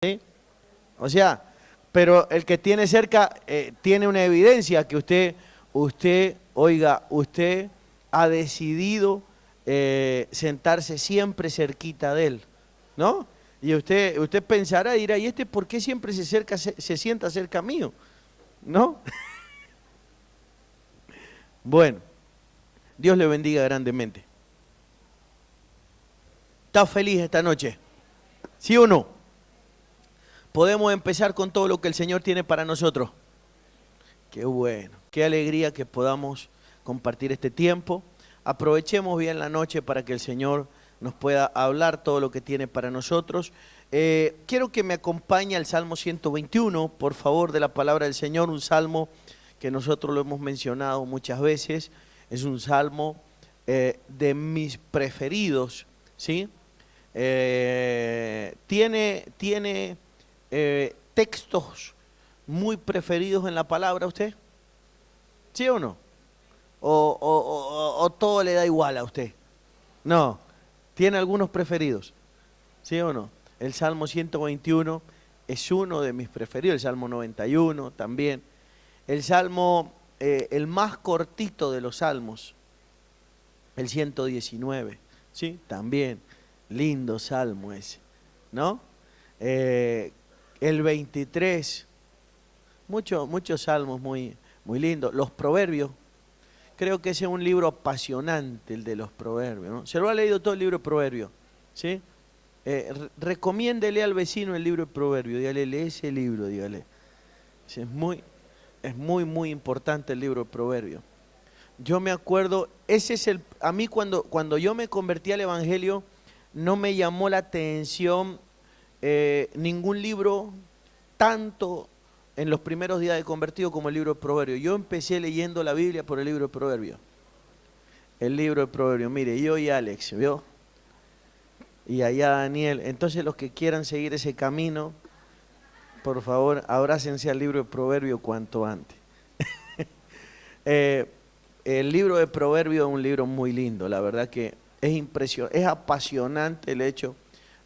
¿sí? O sea, pero el que tiene cerca tiene una evidencia que usted ha decidido sentarse siempre cerquita de él, ¿no? Y usted pensará, dirá, ¿y este por qué siempre se sienta cerca mío? ¿No? Bueno, Dios le bendiga grandemente. ¿Está feliz esta noche? ¿Sí o no? Podemos empezar con todo lo que el Señor tiene para nosotros. Qué bueno, qué alegría que podamos compartir este tiempo. Aprovechemos bien la noche para que el Señor nos pueda hablar todo lo que tiene para nosotros. Quiero que me acompañe al Salmo 121, por favor, de la palabra del Señor, un salmo que nosotros lo hemos mencionado muchas veces. Es un salmo de mis preferidos, ¿sí? Tiene textos muy preferidos en la palabra usted, ¿sí o no? O todo le da igual a usted. No, tiene algunos preferidos, ¿sí o no? El Salmo 121 es uno de mis preferidos, el Salmo 91 también. El Salmo, el más cortito de los salmos, el 119, ¿sí? También, lindo salmo ese, ¿no? El 23, muchos salmos muy lindos. Los proverbios, creo que ese es un libro apasionante, el de los proverbios, ¿no? Se lo ha leído todo el libro de proverbios, ¿sí? Recomiéndele al vecino el libro de proverbios, dígale, lee ese libro, dígale. Es muy importante el libro de proverbios. Yo me acuerdo, a mí cuando yo me convertí al evangelio, no me llamó la atención ningún libro tanto en los primeros días de convertido como el libro de Proverbios. Yo empecé leyendo la Biblia por el libro de Proverbios. El libro de Proverbios, mire, yo y Alex, ¿vio? Y allá Daniel. Entonces los que quieran seguir ese camino, por favor, abrácense al libro de Proverbios cuanto antes. El libro de Proverbios es un libro muy lindo, la verdad que es impresionante, es apasionante el hecho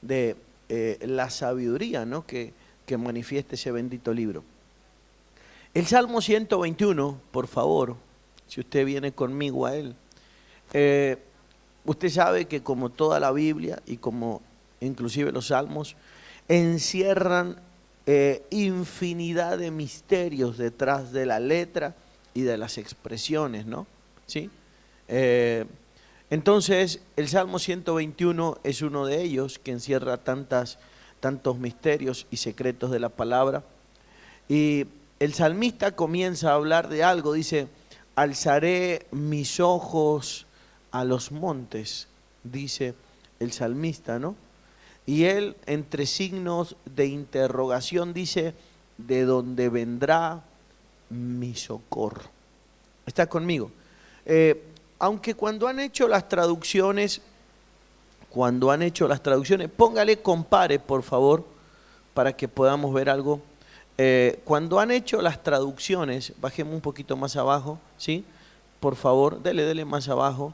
de la sabiduría, ¿no? que manifiesta ese bendito libro. El Salmo 121, por favor, si usted viene conmigo a él. Usted sabe que como toda la Biblia y como inclusive los Salmos, encierran infinidad de misterios detrás de la letra y de las expresiones, ¿no? ¿Sí? Entonces, el Salmo 121 es uno de ellos que encierra tantos misterios y secretos de la palabra. Y el salmista comienza a hablar de algo, dice, alzaré mis ojos a los montes, dice el salmista, ¿no? Y él, entre signos de interrogación, dice, ¿de dónde vendrá mi socorro? ¿Está conmigo? Aunque cuando han hecho las traducciones, póngale compare, por favor, para que podamos ver algo. Cuando han hecho las traducciones, bajemos un poquito más abajo, ¿sí? Por favor, dele más abajo,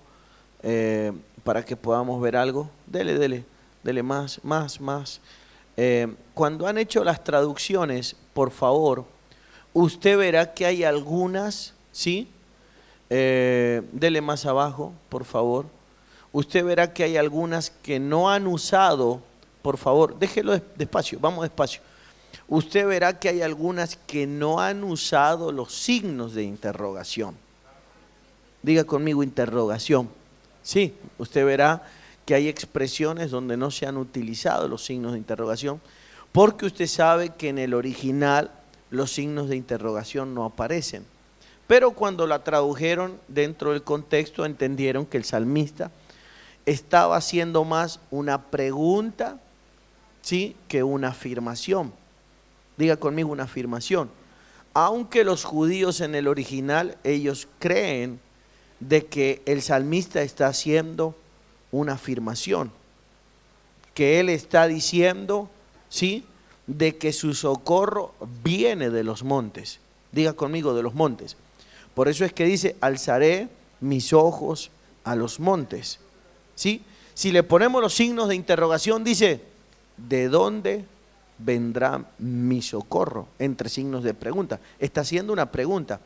para que podamos ver algo. Dele más. Cuando han hecho las traducciones, por favor, usted verá que hay algunas, ¿sí? Dele más abajo, por favor. Usted verá que hay algunas que no han usado, por favor, déjelo despacio, vamos despacio. Usted verá que hay algunas que no han usado los signos de interrogación. Diga conmigo interrogación. Sí, usted verá que hay expresiones donde no se han utilizado los signos de interrogación, porque usted sabe que en el original los signos de interrogación no aparecen. Pero cuando la tradujeron dentro del contexto, entendieron que el salmista estaba haciendo más una pregunta, ¿sí?, que una afirmación. Diga conmigo una afirmación. Aunque los judíos en el original, ellos creen de que el salmista está haciendo una afirmación, que él está diciendo, ¿sí?, de que su socorro viene de los montes. Diga conmigo, de los montes. Por eso es que dice, alzaré mis ojos a los montes, ¿sí? Si le ponemos los signos de interrogación, dice, ¿de dónde vendrá mi socorro? Entre signos de pregunta. Está haciendo una pregunta.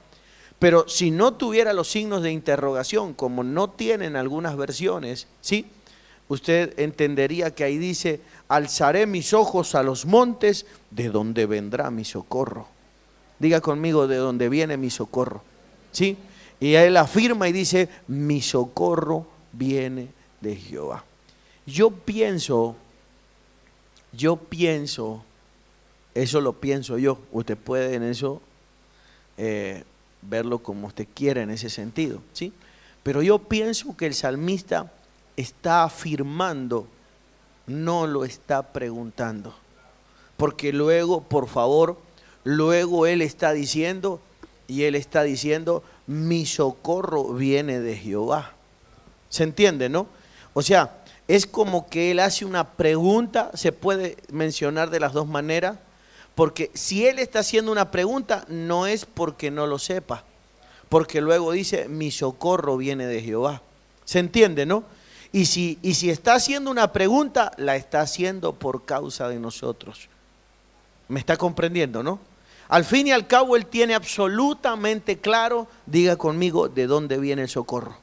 Pero si no tuviera los signos de interrogación, como no tienen algunas versiones, ¿sí?, usted entendería que ahí dice: alzaré mis ojos a los montes, ¿de dónde vendrá mi socorro? Diga conmigo: ¿de dónde viene mi socorro? ¿Sí? Y él afirma y dice: mi socorro viene de Jehová. Yo pienso, eso lo pienso yo, usted puede en eso verlo como usted quiera en ese sentido, ¿sí? Pero yo pienso que el salmista está afirmando, no lo está preguntando. Porque luego, por favor, luego él está diciendo, mi socorro viene de Jehová. ¿Se entiende, no? O sea, es como que él hace una pregunta, se puede mencionar de las dos maneras, porque si él está haciendo una pregunta, no es porque no lo sepa, porque luego dice: mi socorro viene de Jehová. ¿Se entiende, no? Y si está haciendo una pregunta, la está haciendo por causa de nosotros. ¿Me está comprendiendo, no? Al fin y al cabo, él tiene absolutamente claro, diga conmigo, de dónde viene el socorro.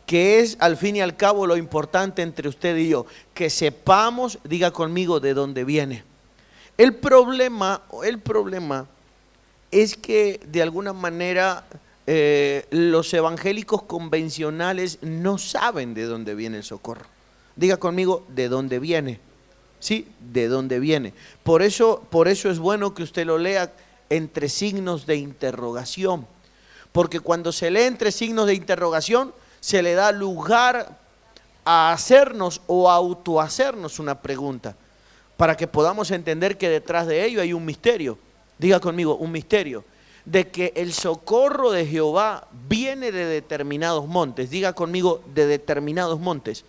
Que es, al fin y al cabo, lo importante entre usted y yo, que sepamos, diga conmigo, de dónde viene. El problema es que de alguna manera los evangélicos convencionales no saben de dónde viene el socorro. Diga conmigo: de dónde viene. ¿Sí? ¿De dónde viene? Por eso es bueno que usted lo lea entre signos de interrogación. Porque cuando se lee entre signos de interrogación, se le da lugar a hacernos o a autohacernos una pregunta, para que podamos entender que detrás de ello hay un misterio. Diga conmigo: un misterio. De que el socorro de Jehová viene de determinados montes. Diga conmigo: de determinados montes.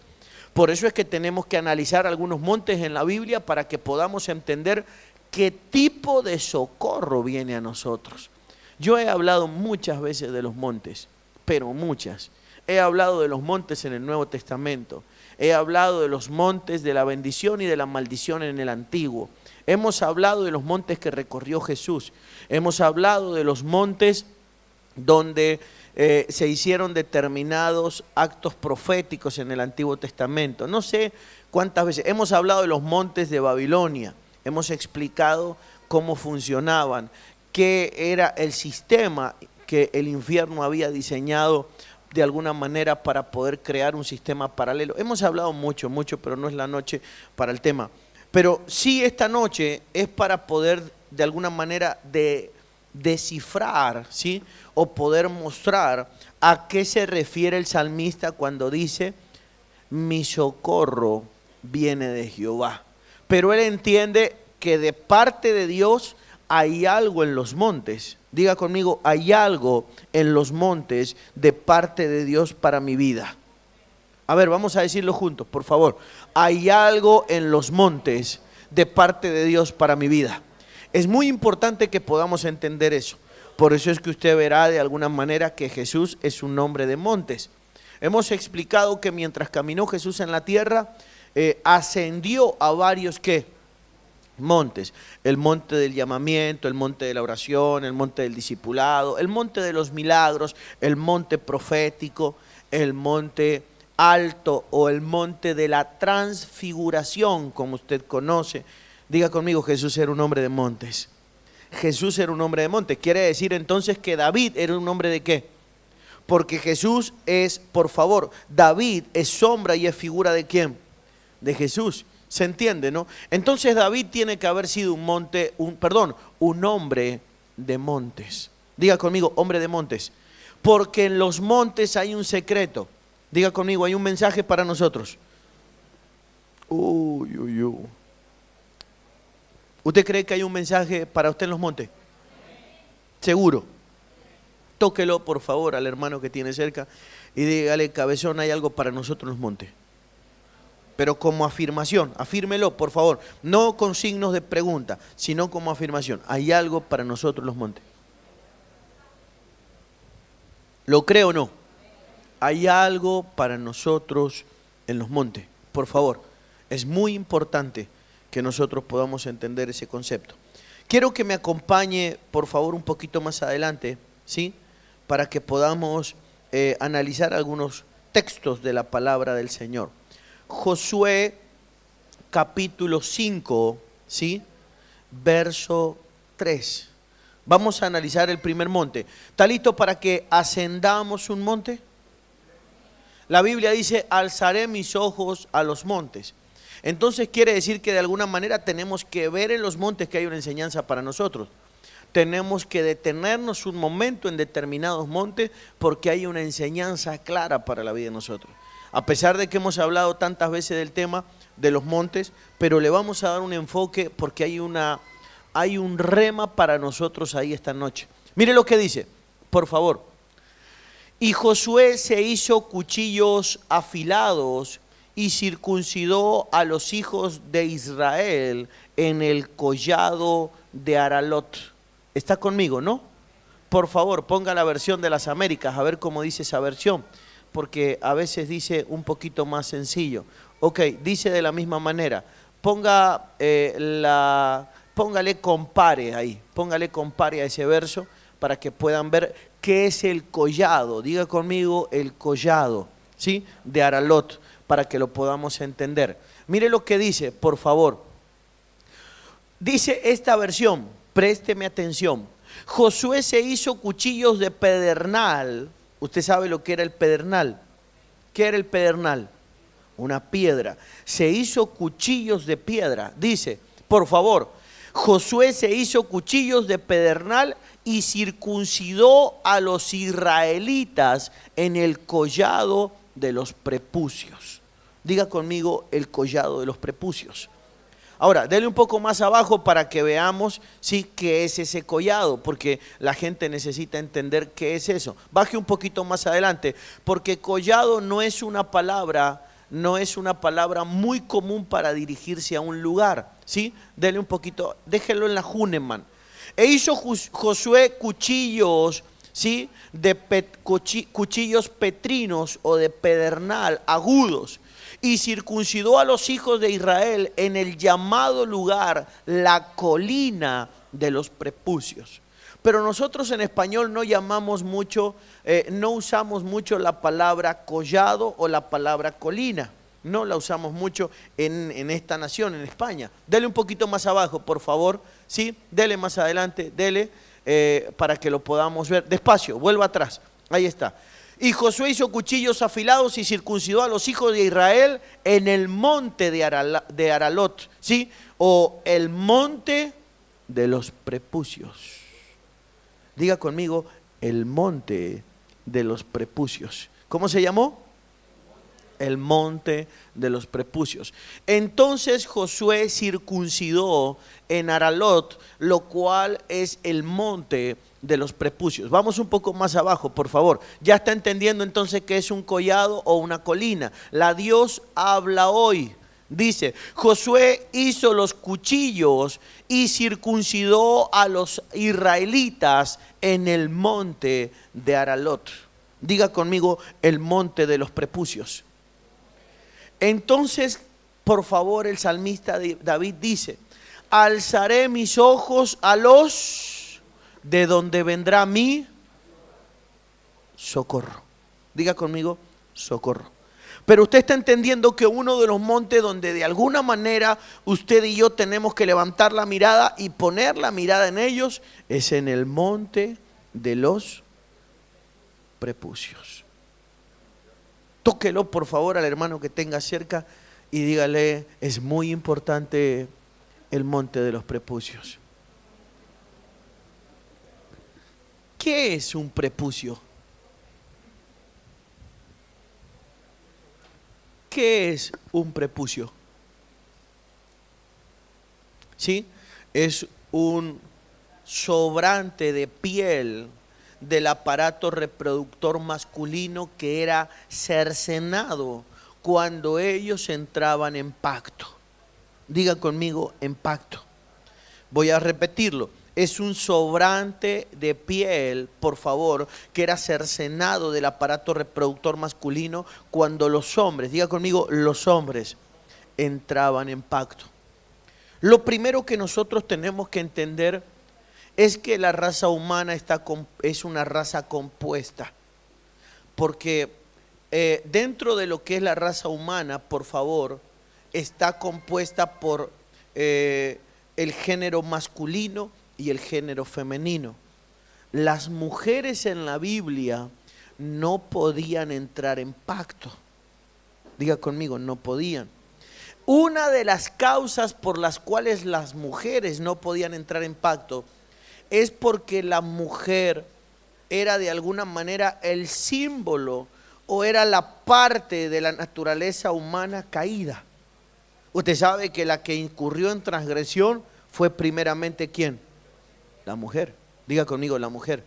Por eso es que tenemos que analizar algunos montes en la Biblia para que podamos entender qué tipo de socorro viene a nosotros. Yo he hablado muchas veces de los montes, pero muchas. He hablado de los montes en el Nuevo Testamento. He hablado de los montes de la bendición y de la maldición en el Antiguo. Hemos hablado de los montes que recorrió Jesús. Hemos hablado de los montes donde se hicieron determinados actos proféticos en el Antiguo Testamento. No sé cuántas veces. Hemos hablado de los montes de Babilonia. Hemos explicado cómo funcionaban, qué era el sistema que el infierno había diseñado de alguna manera para poder crear un sistema paralelo. Hemos hablado mucho, pero no es la noche para el tema. Pero sí, esta noche es para poder de alguna manera descifrar, ¿sí?, o poder mostrar a qué se refiere el salmista cuando dice: mi socorro viene de Jehová. Pero él entiende que de parte de Dios hay algo en los montes. Diga conmigo: hay algo en los montes de parte de Dios para mi vida. A ver, vamos a decirlo juntos, por favor. Hay algo en los montes de parte de Dios para mi vida. Es muy importante que podamos entender eso. Por eso es que usted verá de alguna manera que Jesús es un nombre de montes. Hemos explicado que mientras caminó Jesús en la tierra, ascendió a varios ¿qué? Montes. El monte del llamamiento, el monte de la oración, el monte del discipulado, el monte de los milagros, el monte profético, el monte alto o el monte de la transfiguración, como usted conoce. Diga conmigo: Jesús era un hombre de montes. Jesús era un hombre de montes. Quiere decir entonces que David era un hombre de ¿qué? Porque Jesús es, por favor, David es sombra y es figura ¿de quién? De Jesús. ¿Se entiende, no? Entonces David tiene que haber sido un hombre de montes. Diga conmigo: hombre de montes. Porque en los montes hay un secreto. Diga conmigo: hay un mensaje para nosotros. ¿Usted cree que hay un mensaje para usted en los montes? Seguro. Tóquelo por favor al hermano que tiene cerca y dígale: cabezón, hay algo para nosotros en los montes. Pero como afirmación, afírmelo por favor, no con signos de pregunta, sino como afirmación: hay algo para nosotros en los montes. ¿Lo cree o no? Hay algo para nosotros en los montes. Por favor, es muy importante que nosotros podamos entender ese concepto. Quiero que me acompañe, por favor, un poquito más adelante, ¿sí? Para que podamos analizar algunos textos de la palabra del Señor. Josué capítulo 5, ¿sí? Verso 3. Vamos a analizar el primer monte. ¿Está listo para que ascendamos un monte? La Biblia dice, alzaré mis ojos a los montes. Entonces quiere decir que de alguna manera tenemos que ver en los montes que hay una enseñanza para nosotros. Tenemos que detenernos un momento en determinados montes porque hay una enseñanza clara para la vida de nosotros. A pesar de que hemos hablado tantas veces del tema de los montes, pero le vamos a dar un enfoque porque hay un rema para nosotros ahí esta noche. Mire lo que dice, por favor. Y Josué se hizo cuchillos afilados y circuncidó a los hijos de Israel en el collado de Aralot. ¿Está conmigo, no? Por favor, ponga la versión de las Américas, a ver cómo dice esa versión, porque a veces dice un poquito más sencillo. Ok, dice de la misma manera. Póngale compare ahí, póngale compare a ese verso para que puedan ver qué es el collado. Diga conmigo el collado, ¿sí? De Aralot, para que lo podamos entender. Mire lo que dice, por favor. Dice esta versión, présteme atención. Josué se hizo cuchillos de pedernal. Usted sabe lo que era el pedernal. ¿Qué era el pedernal? Una piedra. Se hizo cuchillos de piedra. Dice, por favor, Josué se hizo cuchillos de pedernal y circuncidó a los israelitas en el collado de los prepucios. Diga conmigo el collado de los prepucios. Ahora, dele un poco más abajo para que veamos, ¿sí?, qué es ese collado, porque la gente necesita entender qué es eso. Baje un poquito más adelante, porque collado no es una palabra muy común para dirigirse a un lugar, ¿sí? Dele un poquito, déjelo en la Huneman. E hizo Josué cuchillos, ¿sí?, cuchillos petrinos o de pedernal, agudos, y circuncidó a los hijos de Israel en el llamado lugar, la colina de los prepucios. Pero nosotros en español no llamamos mucho, no usamos mucho la palabra collado o la palabra colina. No la usamos mucho en esta nación, en España. Dele un poquito más abajo, por favor. ¿Sí? Dele más adelante, dele para que lo podamos ver. Despacio, vuelva atrás. Ahí está. Y Josué hizo cuchillos afilados y circuncidó a los hijos de Israel en el monte de Aralot, ¿sí? O el monte de los prepucios. Diga conmigo, el monte de los prepucios. ¿Cómo se llamó? El monte de los prepucios. Entonces Josué circuncidó en Aralot, lo cual es el monte de los prepucios. Vamos un poco más abajo, por favor. Ya está entendiendo entonces qué es un collado o una colina. La Dios habla hoy. Dice, Josué hizo los cuchillos y circuncidó a los israelitas en el monte de Aralot. Diga conmigo, el monte de los prepucios. Entonces, por favor, el salmista David dice, alzaré mis ojos a los de donde vendrá mi socorro. Diga conmigo, socorro. Pero usted está entendiendo que uno de los montes donde de alguna manera usted y yo tenemos que levantar la mirada y poner la mirada en ellos es en el monte de los prepucios. Tóquelo por favor al hermano que tenga cerca y dígale, es muy importante el monte de los prepucios. ¿Qué es un prepucio? ¿Qué es un prepucio? ¿Sí? Es un sobrante de piel del aparato reproductor masculino que era cercenado cuando ellos entraban en pacto. Diga conmigo, en pacto. Voy a repetirlo. Es un sobrante de piel, por favor, que era cercenado del aparato reproductor masculino cuando los hombres, diga conmigo, los hombres entraban en pacto. Lo primero que nosotros tenemos que entender es que la raza humana es una raza compuesta, porque dentro de lo que es la raza humana, por favor, está compuesta por el género masculino y el género femenino. Las mujeres en la Biblia no podían entrar en pacto. Diga conmigo, no podían. Una de las causas por las cuales las mujeres no podían entrar en pacto es porque la mujer era de alguna manera el símbolo o era la parte de la naturaleza humana caída. Usted sabe que la que incurrió en transgresión fue primeramente ¿quién? La mujer. Diga conmigo, la mujer.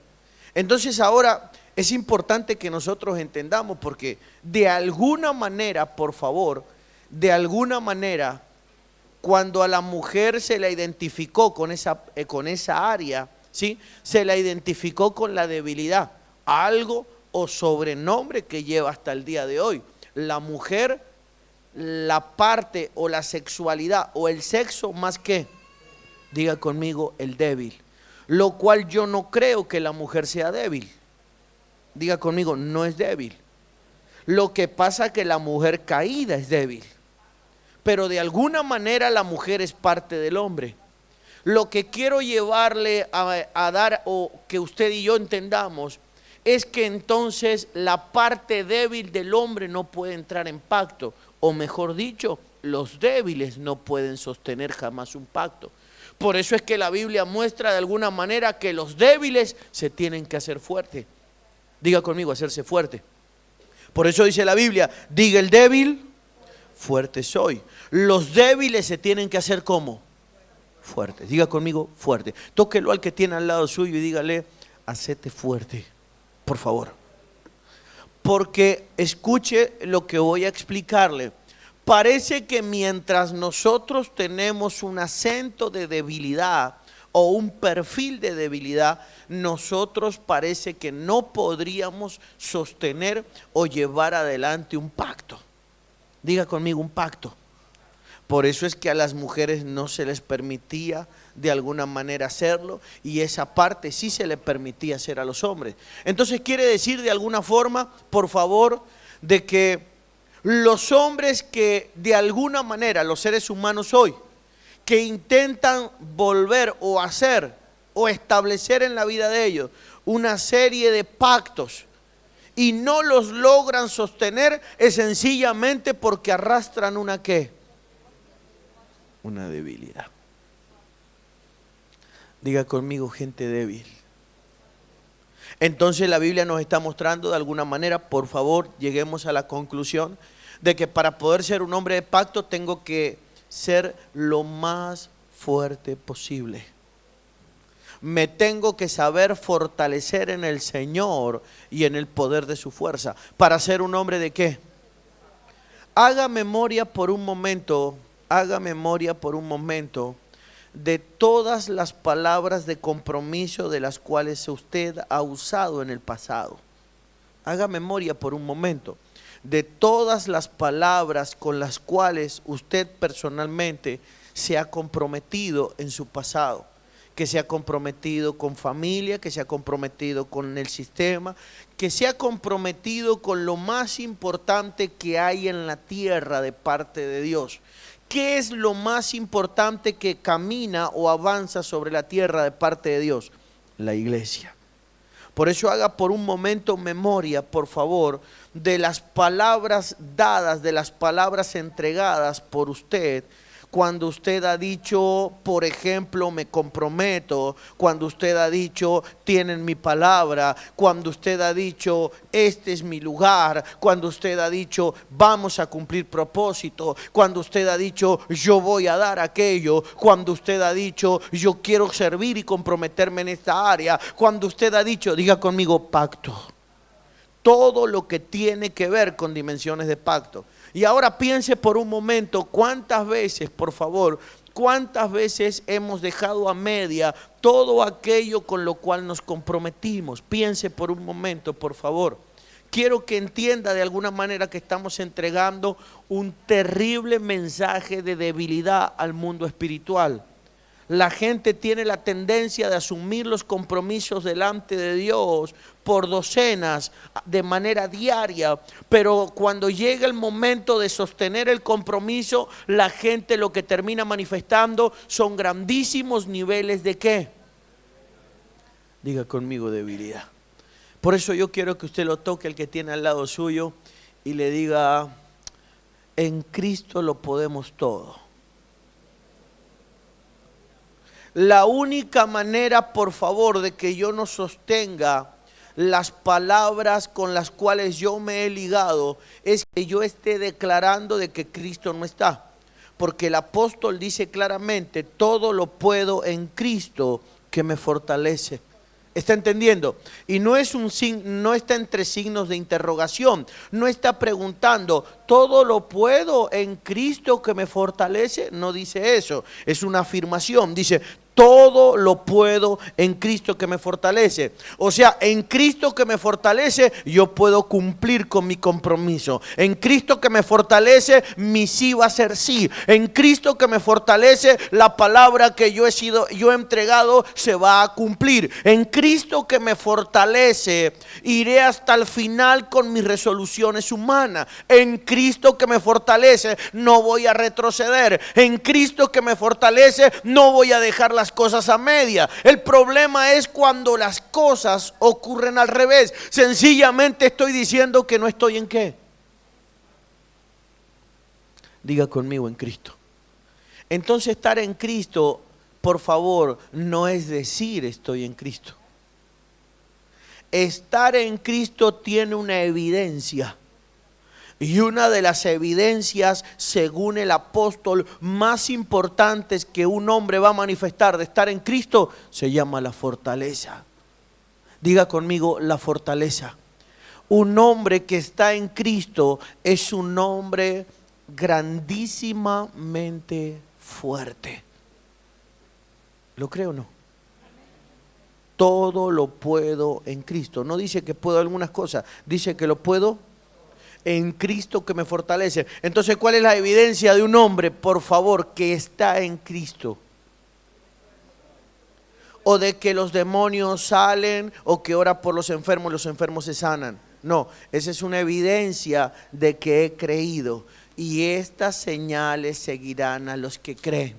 Entonces ahora es importante que nosotros entendamos, porque de alguna manera, por favor, de alguna manera, cuando a la mujer se la identificó con esa área, ¿sí? Se la identificó con la debilidad, algo o sobrenombre que lleva hasta el día de hoy. La mujer, la parte o la sexualidad o el sexo más que, diga conmigo, el débil. Lo cual yo no creo que la mujer sea débil. Diga conmigo, no es débil. Lo que pasa es que la mujer caída es débil, pero de alguna manera la mujer es parte del hombre. Lo que quiero llevarle a dar, o que usted y yo entendamos, es que entonces la parte débil del hombre no puede entrar en pacto, o mejor dicho, los débiles no pueden sostener jamás un pacto. Por eso es que la Biblia muestra de alguna manera que los débiles se tienen que hacer fuertes. Diga conmigo, hacerse fuerte. Por eso dice la Biblia, diga el débil, fuerte soy. Los débiles se tienen que hacer ¿cómo? Fuertes. Diga conmigo, fuerte. Tóquelo al que tiene al lado suyo y dígale, hacete fuerte, por favor. Porque escuche lo que voy a explicarle. Parece que mientras nosotros tenemos un acento de debilidad o un perfil de debilidad, nosotros parece que no podríamos sostener o llevar adelante un pacto. Diga conmigo, un pacto. Por eso es que a las mujeres no se les permitía de alguna manera hacerlo, y esa parte sí se le permitía hacer a los hombres. Entonces quiere decir de alguna forma, por favor, de que los hombres que de alguna manera, los seres humanos hoy, que intentan volver o hacer o establecer en la vida de ellos una serie de pactos y no los logran sostener, es sencillamente porque arrastran una ¿qué? Una debilidad. Diga conmigo, gente débil. Entonces la Biblia nos está mostrando de alguna manera, por favor, lleguemos a la conclusión de que para poder ser un hombre de pacto tengo que ser lo más fuerte posible. Me tengo que saber fortalecer en el Señor y en el poder de su fuerza. ¿Para ser un hombre de qué? Haga memoria por un momento de todas las palabras de compromiso de las cuales usted ha usado en el pasado. Haga memoria por un momento de todas las palabras con las cuales usted personalmente se ha comprometido en su pasado, que se ha comprometido con familia, que se ha comprometido con el sistema, que se ha comprometido con lo más importante que hay en la tierra de parte de Dios. ¿Qué es lo más importante que camina o avanza sobre la tierra de parte de Dios? La iglesia. Por eso haga por un momento memoria, por favor, de las palabras dadas, de las palabras entregadas por usted, cuando usted ha dicho, por ejemplo, me comprometo, cuando usted ha dicho, tienen mi palabra, cuando usted ha dicho, este es mi lugar, cuando usted ha dicho, vamos a cumplir propósito, cuando usted ha dicho, yo voy a dar aquello, cuando usted ha dicho, yo quiero servir y comprometerme en esta área, cuando usted ha dicho, diga conmigo, pacto. Todo lo que tiene que ver con dimensiones de pacto. Y ahora piense por un momento cuántas veces, por favor, cuántas veces hemos dejado a media todo aquello con lo cual nos comprometimos. Piense por un momento, por favor. quiero que entienda de alguna manera que estamos entregando un terrible mensaje de debilidad al mundo espiritual. La gente tiene la tendencia de asumir los compromisos delante de Dios por docenas de manera diaria, pero cuando llega el momento de sostener el compromiso, la gente lo que termina manifestando son grandísimos niveles de ¿qué? Diga conmigo, debilidad. Por eso yo quiero que usted lo toque al que tiene al lado suyo y le diga: en Cristo lo podemos todo. La única manera, por favor, de que yo no sostenga las palabras con las cuales yo me he ligado es que yo esté declarando de que Cristo no está. Porque el apóstol dice claramente: todo lo puedo en Cristo que me fortalece. ¿Está entendiendo? Y no es no está entre signos de interrogación. No está preguntando: ¿todo lo puedo en Cristo que me fortalece? No dice eso. Es una afirmación. Dice: todo lo puedo en Cristo que me fortalece. O sea, en Cristo que me fortalece, yo puedo cumplir con mi compromiso. En Cristo que me fortalece, mi sí va a ser sí. En Cristo que me fortalece, la palabra que yo he entregado se va a cumplir. En Cristo que me fortalece, iré hasta el final con mis resoluciones humanas. En Cristo que me fortalece, no voy a retroceder. En Cristo que me fortalece, no voy a dejar las cosas a media. El problema es cuando las cosas ocurren al revés. Sencillamente estoy diciendo que no estoy en ¿qué? Diga conmigo: en Cristo. Entonces, estar en Cristo, por favor, no es decir estoy en Cristo. Estar en Cristo tiene una evidencia. Y una de las evidencias, según el apóstol, más importantes que un hombre va a manifestar de estar en Cristo, se llama la fortaleza. Diga conmigo: la fortaleza. Un hombre que está en Cristo es un hombre grandísimamente fuerte. ¿Lo creo o no? Todo lo puedo en Cristo. No dice que puedo algunas cosas, dice que lo puedo en Cristo que me fortalece. Entonces, ¿cuál es la evidencia de un hombre, por favor, que está en Cristo? O de que los demonios salen, o que ora por los enfermos se sanan. No, esa es una evidencia de que he creído. Y estas señales seguirán a los que creen.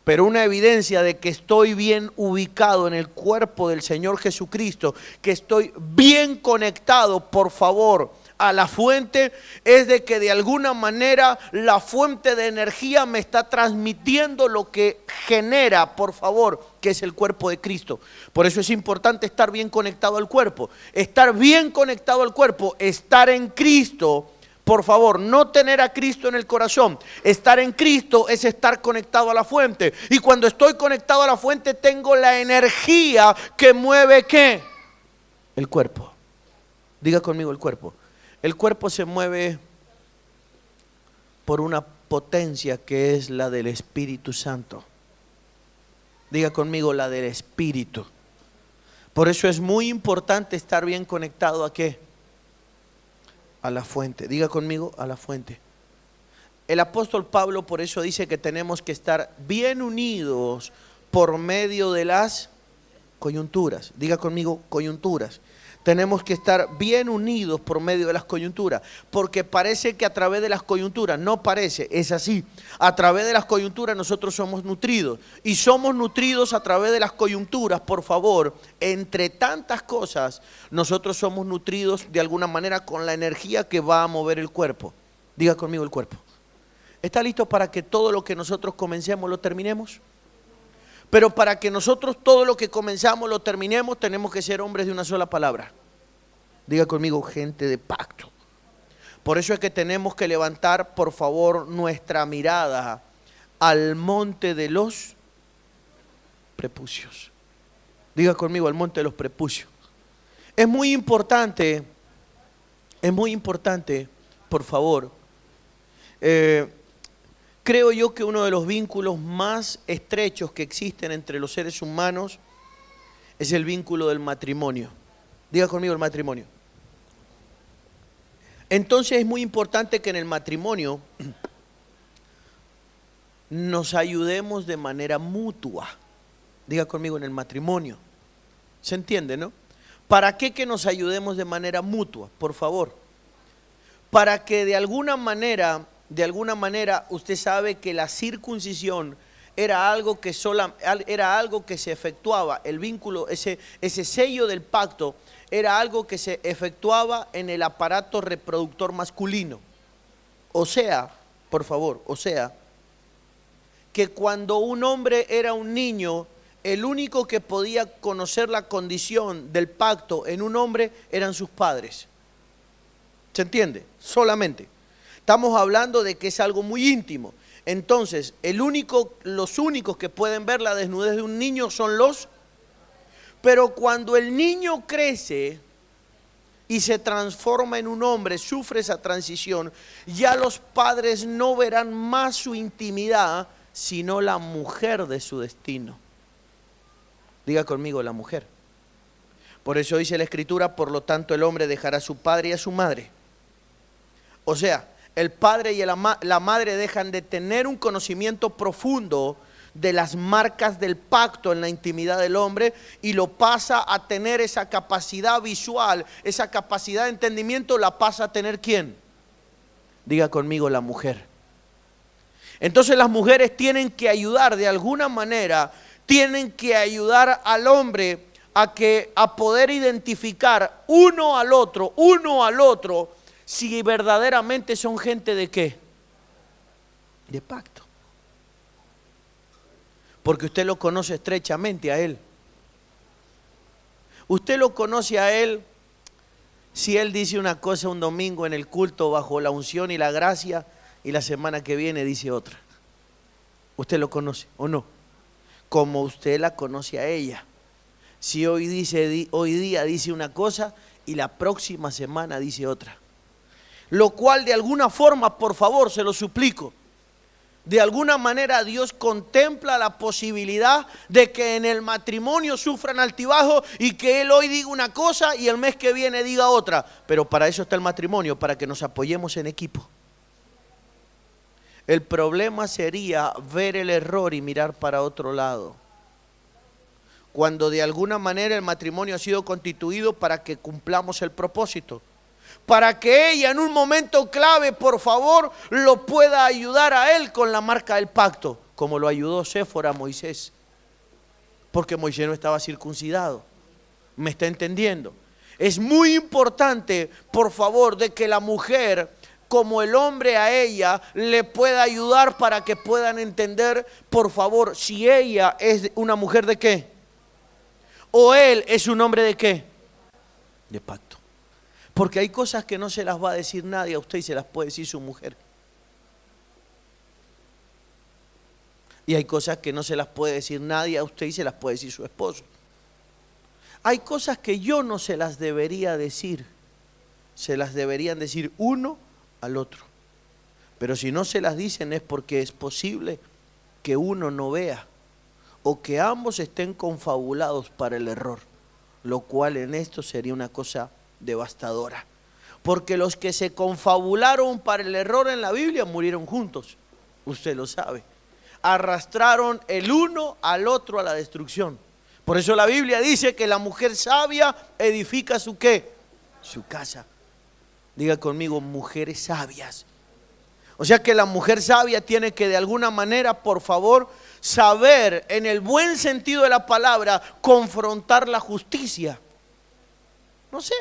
Pero una evidencia de que estoy bien ubicado en el cuerpo del Señor Jesucristo, que estoy bien conectado, por favor, a la fuente, es de que de alguna manera la fuente de energía me está transmitiendo lo que genera, por favor, que es el cuerpo de Cristo. Por eso es importante estar bien conectado al cuerpo. Estar bien conectado al cuerpo, estar en Cristo. Por favor, no tener a Cristo en el corazón. Estar en Cristo es estar conectado a la fuente. Y cuando estoy conectado a la fuente, tengo la energía que mueve ¿qué? El cuerpo. Diga conmigo: el cuerpo. El cuerpo se mueve por una potencia que es la del Espíritu Santo. Diga conmigo: la del Espíritu. Por eso es muy importante estar bien conectado ¿a qué? A la fuente. Diga conmigo: a la fuente. El apóstol Pablo por eso dice que tenemos que estar bien unidos por medio de las coyunturas. Diga conmigo: coyunturas. Tenemos que estar bien unidos por medio de las coyunturas, porque parece que a través de las coyunturas, no parece, es así, a través de las coyunturas nosotros somos nutridos, y somos nutridos a través de las coyunturas, por favor, entre tantas cosas, nosotros somos nutridos de alguna manera con la energía que va a mover el cuerpo. Diga conmigo: el cuerpo. ¿Está listo para que todo lo que nosotros comencemos lo terminemos? Pero para que nosotros todo lo que comenzamos lo terminemos, tenemos que ser hombres de una sola palabra. Diga conmigo: gente de pacto. Por eso es que tenemos que levantar, por favor, nuestra mirada al monte de los prepucios. Diga conmigo: al monte de los prepucios. Es muy importante, por favor, creo yo que uno de los vínculos más estrechos que existen entre los seres humanos es el vínculo del matrimonio. Diga conmigo: el matrimonio. Entonces es muy importante que en el matrimonio nos ayudemos de manera mutua. Diga conmigo, en el matrimonio. ¿Se entiende, no? ¿Para qué que nos ayudemos de manera mutua? Por favor. Para que de alguna manera, usted sabe que la circuncisión era algo que se efectuaba, el vínculo, ese sello del pacto, era algo que se efectuaba en el aparato reproductor masculino. O sea, por favor, que cuando un hombre era un niño, el único que podía conocer la condición del pacto en un hombre eran sus padres. ¿Se entiende? Solamente. Estamos hablando de que es algo muy íntimo. Entonces, los únicos que pueden ver la desnudez de un niño son los... Pero cuando el niño crece y se transforma en un hombre, sufre esa transición, ya los padres no verán más su intimidad, sino la mujer de su destino. Diga conmigo, la mujer. Por eso dice la Escritura, por lo tanto el hombre dejará a su padre y a su madre. O sea, el padre y la madre dejan de tener un conocimiento profundo de las marcas del pacto en la intimidad del hombre y lo pasa a tener esa capacidad visual, esa capacidad de entendimiento la pasa a tener ¿quién? Diga conmigo, la mujer. Entonces las mujeres tienen que ayudar de alguna manera, tienen que ayudar al hombre a poder identificar uno al otro, si verdaderamente son gente de ¿qué? De pacto. Porque usted lo conoce estrechamente a él. Usted lo conoce a él si él dice una cosa un domingo en el culto bajo la unción y la gracia y la semana que viene dice otra. ¿Usted lo conoce o no? Como usted la conoce a ella. Si hoy día dice una cosa y la próxima semana dice otra. Lo cual de alguna forma, por favor, se lo suplico, de alguna manera Dios contempla la posibilidad de que en el matrimonio sufran altibajo y que él hoy diga una cosa y el mes que viene diga otra. Pero para eso está el matrimonio, para que nos apoyemos en equipo. El problema sería ver el error y mirar para otro lado. Cuando de alguna manera el matrimonio ha sido constituido para que cumplamos el propósito. Para que ella en un momento clave, por favor, lo pueda ayudar a él con la marca del pacto, como lo ayudó Séfora a Moisés, porque Moisés no estaba circuncidado. ¿Me está entendiendo? Es muy importante, por favor, de que la mujer, como el hombre a ella, le pueda ayudar para que puedan entender, por favor, si ella es una mujer de qué, o él es un hombre de qué, de pacto. Porque hay cosas que no se las va a decir nadie a usted y se las puede decir su mujer. Y hay cosas que no se las puede decir nadie a usted y se las puede decir su esposo. Hay cosas que yo no se las debería decir. Se las deberían decir uno al otro. Pero si no se las dicen es porque es posible que uno no vea o que ambos estén confabulados para el error. Lo cual en esto sería una cosa devastadora, porque los que se confabularon para el error en la Biblia murieron juntos, usted lo sabe, arrastraron el uno al otro a la destrucción. Por eso la Biblia dice que la mujer sabia edifica su ¿qué? Su casa. Diga conmigo, mujeres sabias. O sea que la mujer sabia tiene que de alguna manera, por favor, saber en el buen sentido de la palabra confrontar la justicia. No sé.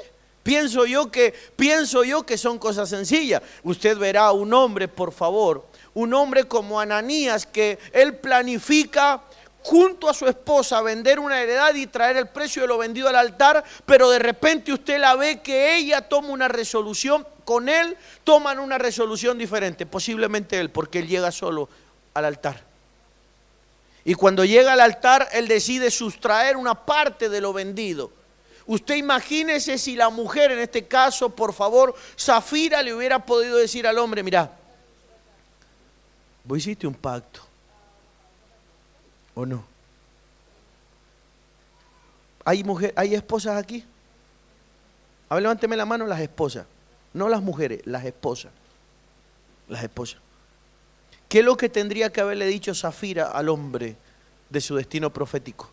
Pienso yo que son cosas sencillas. Usted verá a un hombre, por favor, un hombre como Ananías, que él planifica junto a su esposa vender una heredad y traer el precio de lo vendido al altar, pero de repente usted la ve que ella toma una resolución, con él toman una resolución diferente, posiblemente él, porque él llega solo al altar. Y cuando llega al altar, él decide sustraer una parte de lo vendido. Usted imagínese si la mujer, en este caso, por favor, Zafira, le hubiera podido decir al hombre: mira, vos hiciste un pacto, ¿o no? ¿Hay esposas aquí? A ver, levánteme la mano las esposas. no las mujeres, las esposas. Las esposas. ¿Qué es lo que tendría que haberle dicho Zafira al hombre de su destino profético?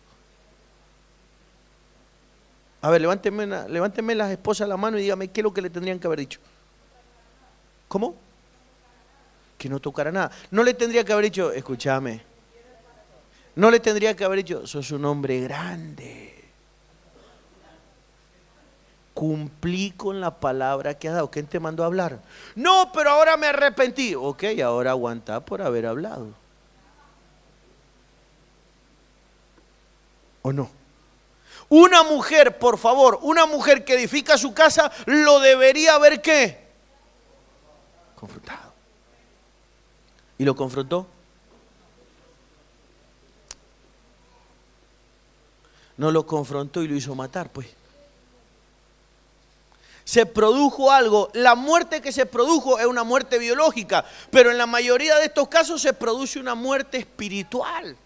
A ver, levánteme las esposas la mano y dígame qué es lo que le tendrían que haber dicho. ¿Cómo? Que no tocara nada. No le tendría que haber dicho, escúchame. No le tendría que haber dicho, sos un hombre grande. Cumplí con la palabra que has dado. ¿Quién te mandó a hablar? No, pero ahora me arrepentí. Ok, ahora aguanta por haber hablado. ¿O no? Una mujer, por favor, una mujer que edifica su casa, lo debería haber ¿qué? Confrontado. ¿Y lo confrontó? No lo confrontó y lo hizo matar, pues. Se produjo algo, la muerte que se produjo es una muerte biológica, pero en la mayoría de estos casos se produce una muerte espiritual.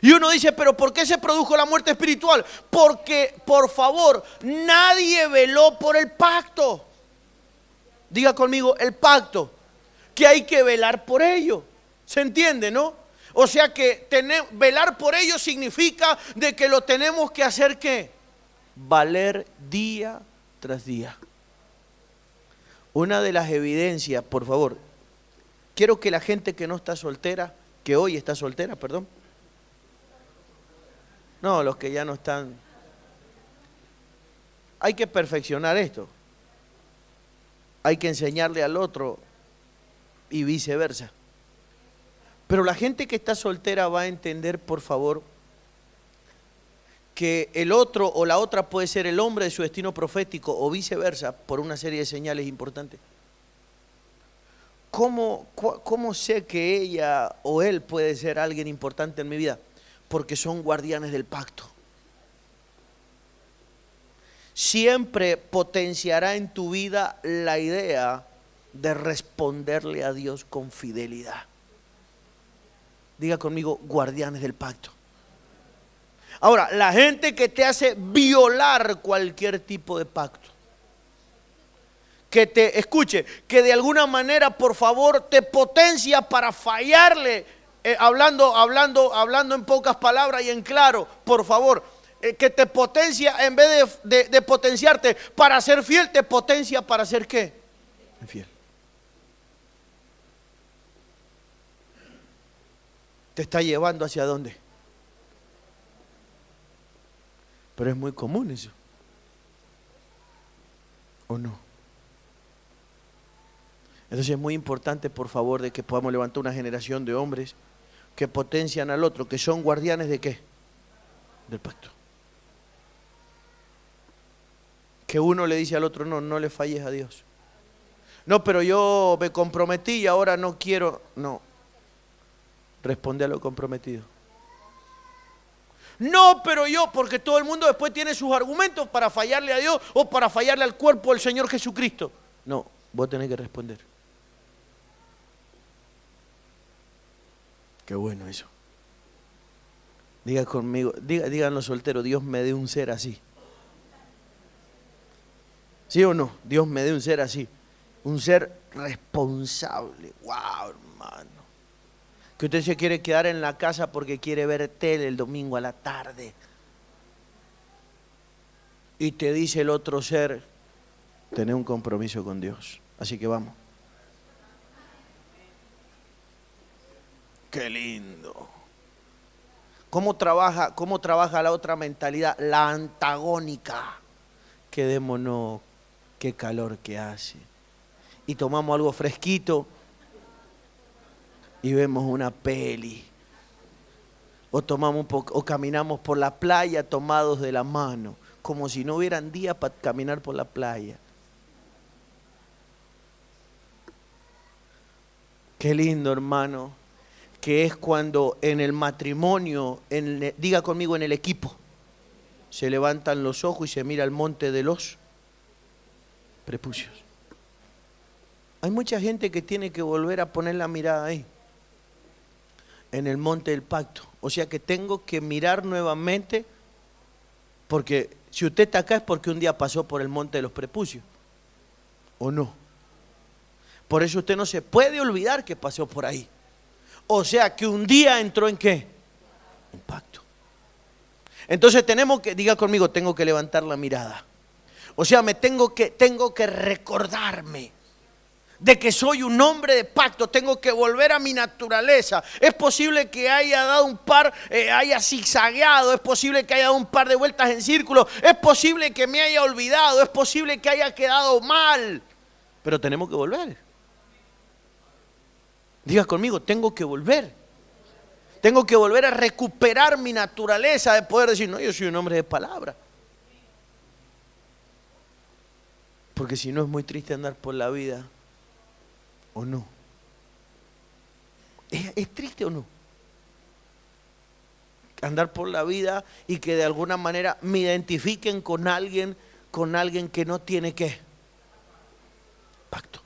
Y uno dice, pero ¿por qué se produjo la muerte espiritual? Porque, por favor, nadie veló por el pacto. Diga conmigo, el pacto, que hay que velar por ello. ¿Se entiende, no? O sea que velar por ello significa de que lo tenemos que hacer ¿qué? Valer día tras día. Una de las evidencias, por favor, quiero que la gente que no está soltera, que hoy está soltera, perdón. No, los que ya no están. Hay que perfeccionar esto. Hay que enseñarle al otro y viceversa. Pero la gente que está soltera va a entender, por favor, que el otro o la otra puede ser el hombre de su destino profético o viceversa por una serie de señales importantes. ¿Cómo sé que ella o él puede ser alguien importante en mi vida? Porque son guardianes del pacto. Siempre potenciará en tu vida la idea de responderle a Dios con fidelidad. Diga conmigo, guardianes del pacto. Ahora, la gente que te hace violar cualquier tipo de pacto, que te escuche, que de alguna manera, por favor, te potencia para fallarle, hablando en pocas palabras y en claro, por favor, que te potencia en vez de potenciarte para ser fiel, te potencia para ser ¿qué? Infiel. ¿Te está llevando hacia dónde? Pero es muy común eso. ¿O no? Entonces es muy importante, por favor, de que podamos levantar una generación de hombres que potencian al otro, que son guardianes ¿de qué? Del pacto. Que uno le dice al otro, no le falles a Dios. No, pero yo me comprometí y ahora no quiero. No. Responde a lo comprometido. No, pero yo, porque todo el mundo después tiene sus argumentos para fallarle a Dios o para fallarle al cuerpo del Señor Jesucristo. No, vos tenés que responder. Qué bueno eso. Diga conmigo, digan los solteros, Dios me dé un ser así. ¿Sí o no? Dios me dé un ser así. Un ser responsable. ¡Wow, hermano! Que usted se quiere quedar en la casa porque quiere ver tele el domingo a la tarde. Y te dice el otro ser, tenés un compromiso con Dios. Así que vamos. Qué lindo. ¿Cómo trabaja la otra mentalidad? La antagónica. Quedémonos, qué calor que hace. Y tomamos algo fresquito y vemos una peli. O caminamos por la playa tomados de la mano, como si no hubieran días para caminar por la playa. Qué lindo, hermano, que es cuando en el matrimonio, diga conmigo, en el equipo, se levantan los ojos y se mira el monte de los prepucios. Hay mucha gente que tiene que volver a poner la mirada ahí, en el monte del pacto. O sea que tengo que mirar nuevamente, porque si usted está acá es porque un día pasó por el monte de los prepucios. ¿O no? Por eso usted no se puede olvidar que pasó por ahí. O sea que un día entró en ¿qué? En pacto. Entonces tenemos que, diga conmigo, tengo que levantar la mirada. O sea, tengo que recordarme de que soy un hombre de pacto, tengo que volver a mi naturaleza. Es posible que haya dado haya zigzagueado, es posible que haya dado un par de vueltas en círculo, es posible que me haya olvidado, es posible que haya quedado mal, pero tenemos que volver. Diga conmigo, tengo que volver. Tengo que volver a recuperar mi naturaleza de poder decir, no, yo soy un hombre de palabra. Porque si no es muy triste andar por la vida, ¿o no? ¿Es triste o no? Andar por la vida y que de alguna manera me identifiquen con alguien que no tiene ¿qué? Pacto.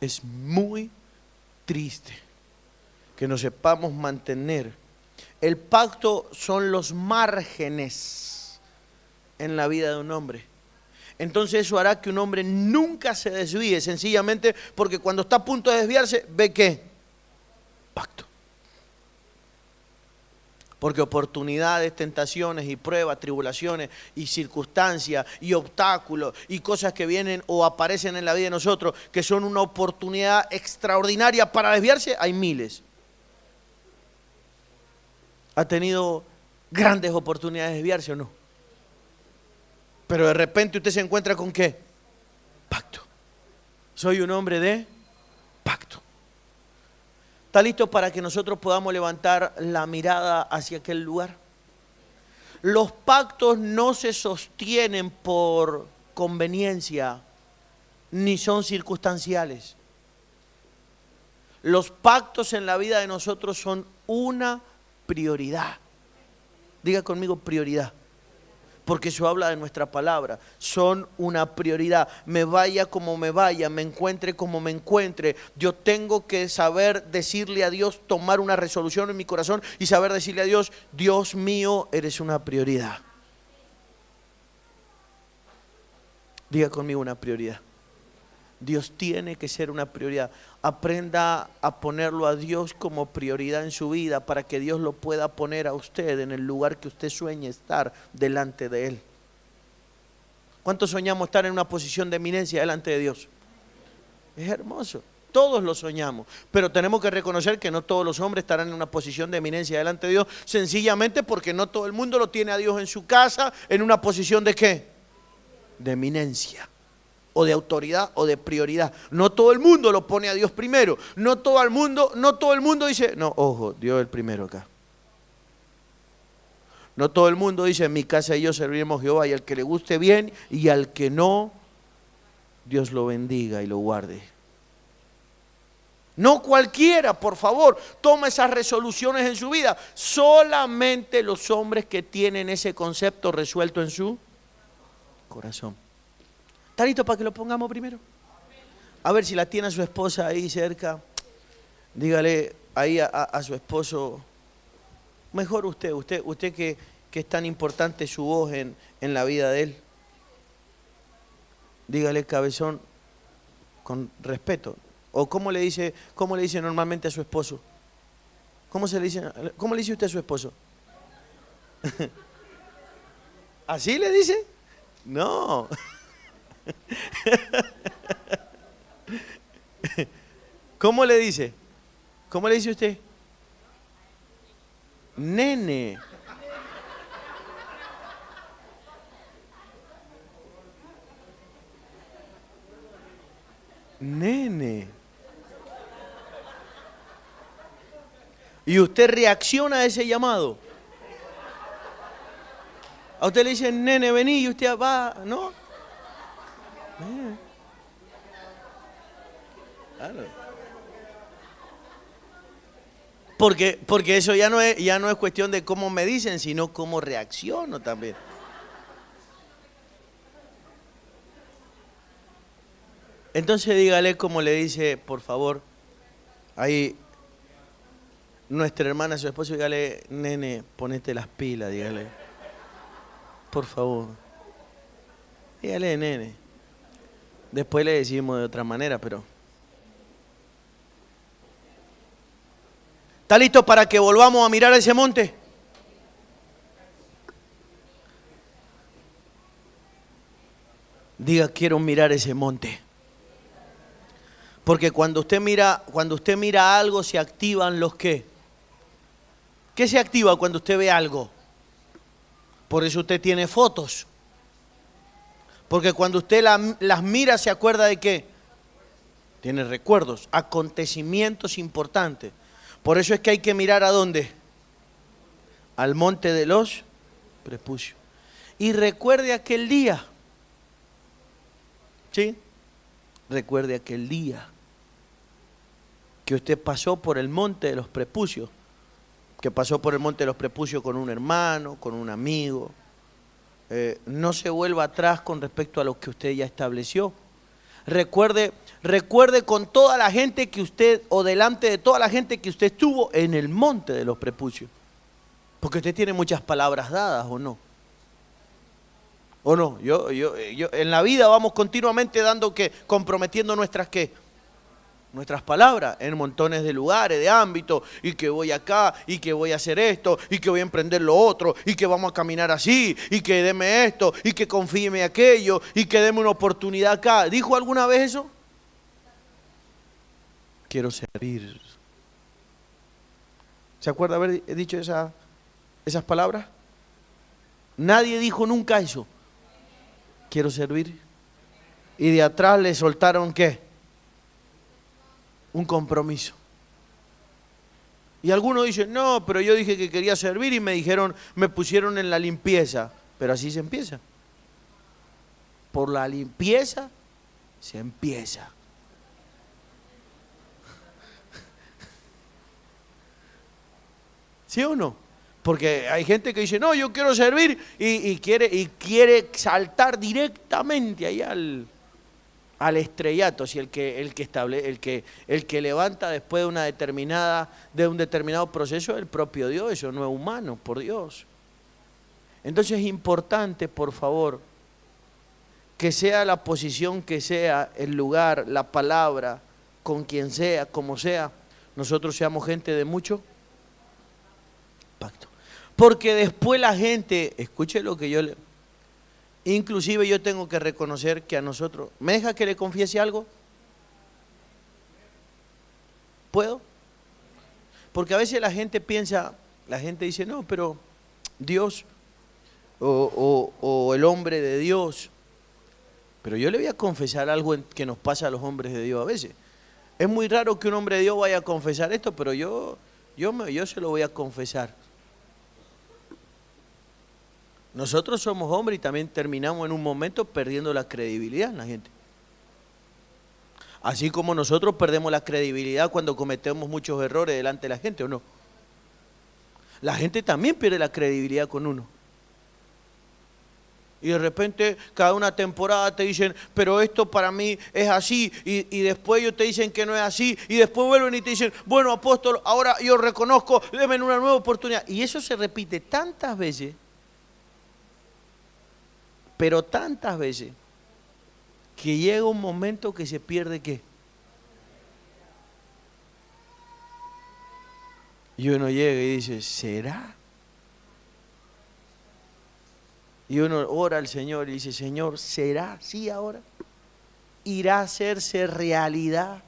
Es muy triste que nos sepamos mantener. El pacto son los márgenes en la vida de un hombre. Entonces eso hará que un hombre nunca se desvíe, sencillamente porque cuando está a punto de desviarse, ve ¿qué? Pacto. Porque oportunidades, tentaciones y pruebas, tribulaciones y circunstancias y obstáculos y cosas que vienen o aparecen en la vida de nosotros que son una oportunidad extraordinaria para desviarse, hay miles. ¿Ha tenido grandes oportunidades de desviarse o no? Pero de repente usted se encuentra con ¿qué? Pacto. Soy un hombre de pacto. ¿Está listo para que nosotros podamos levantar la mirada hacia aquel lugar? Los pactos no se sostienen por conveniencia, ni son circunstanciales. Los pactos en la vida de nosotros son una prioridad. Diga conmigo prioridad. Porque eso habla de nuestra palabra, son una prioridad. Me vaya como me vaya, me encuentre como me encuentre, yo tengo que saber decirle a Dios, tomar una resolución en mi corazón y saber decirle a Dios, Dios mío, eres una prioridad. Diga conmigo una prioridad. Dios tiene que ser una prioridad. Aprenda a ponerlo a Dios como prioridad en su vida para que Dios lo pueda poner a usted en el lugar que usted sueñe estar delante de Él. ¿Cuántos soñamos estar en una posición de eminencia delante de Dios? Es hermoso. Todos lo soñamos, pero tenemos que reconocer que no todos los hombres estarán en una posición de eminencia delante de Dios, sencillamente porque no todo el mundo lo tiene a Dios en su casa en una posición de ¿qué? De eminencia. O de autoridad o de prioridad. No todo el mundo lo pone a Dios primero. No todo el mundo dice, no, ojo, Dios es el primero acá. No todo el mundo dice, en mi casa y yo serviremos a Jehová, y al que le guste bien y al que no, Dios lo bendiga y lo guarde. No cualquiera, por favor, toma esas resoluciones en su vida. Solamente los hombres que tienen ese concepto resuelto en su corazón. ¿Está listo para que lo pongamos primero? A ver si la tiene a su esposa ahí cerca. Dígale ahí a su esposo, mejor usted que es tan importante su voz en la vida de él. Dígale, cabezón, con respeto. O ¿cómo le dice normalmente a su esposo? ¿Cómo le dice usted a su esposo? ¿Así le dice? No. ¿Cómo le dice? ¿Cómo le dice usted? Nene. Nene. Y usted reacciona a ese llamado. A usted le dicen, nene, vení, y usted va, ¿no? Claro. Porque eso ya no es cuestión de cómo me dicen, sino cómo reacciono también. Entonces dígale como le dice, por favor, ahí nuestra hermana, su esposo, dígale, nene, ponete las pilas, dígale. Por favor. Dígale, nene. Después le decimos de otra manera, pero... ¿Está listo para que volvamos a mirar ese monte? Diga, quiero mirar ese monte. Porque cuando usted mira algo, se activan los qué. ¿Qué se activa cuando usted ve algo? Por eso usted tiene fotos. Porque cuando usted las mira, ¿se acuerda de qué? Tiene recuerdos, acontecimientos importantes. Por eso es que hay que mirar ¿a dónde? Al monte de los prepucios. Y recuerde aquel día. ¿Sí? Recuerde aquel día que usted pasó por el monte de los prepucios. Que pasó por el monte de los prepucios con un hermano, con un amigo. No se vuelva atrás con respecto a lo que usted ya estableció. Recuerde con toda la gente que usted, o delante de toda la gente que usted estuvo en el monte de los prepucios. Porque usted tiene muchas palabras dadas, ¿o no? ¿O no? Yo en la vida vamos continuamente comprometiendo nuestras palabras en montones de lugares, de ámbitos, y que voy acá, y que voy a hacer esto, y que voy a emprender lo otro, y que vamos a caminar así, y que deme esto, y que confíeme aquello, y que deme una oportunidad acá. ¿Dijo alguna vez eso? Quiero servir. ¿Se acuerda haber dicho esas palabras? Nadie dijo nunca eso. Quiero servir. Y de atrás le soltaron ¿qué? Un compromiso. Y algunos dicen, no, pero yo dije que quería servir y me pusieron en la limpieza. Pero así se empieza. Por la limpieza se empieza. ¿Sí o no? Porque hay gente que dice, no, yo quiero servir y quiere saltar directamente ahí al estrellato, si el que levanta después de un determinado proceso es el propio Dios, eso no es humano, por Dios. Entonces es importante, por favor, que sea la posición que sea, el lugar, la palabra, con quien sea, como sea, nosotros seamos gente de mucho pacto. Porque después la gente, escuche lo que inclusive yo tengo que reconocer que a nosotros, ¿me deja que le confiese algo? ¿Puedo? Porque a veces la gente dice, no, pero Dios o el hombre de Dios. Pero yo le voy a confesar algo que nos pasa a los hombres de Dios a veces. Es muy raro que un hombre de Dios vaya a confesar esto, pero yo se lo voy a confesar. Nosotros somos hombres y también terminamos en un momento perdiendo la credibilidad en la gente. Así como nosotros perdemos la credibilidad cuando cometemos muchos errores delante de la gente, ¿o no? La gente también pierde la credibilidad con uno. Y de repente cada una temporada te dicen, pero esto para mí es así, y después ellos te dicen que no es así, y después vuelven y te dicen, bueno, apóstol, ahora yo reconozco, denme una nueva oportunidad. Y eso se repite tantas veces, pero tantas veces, que llega un momento que se pierde ¿qué? Y uno llega y dice, ¿será? Y uno ora al Señor y dice, Señor, ¿será? ¿Sí ahora? ¿Irá a hacerse realidad?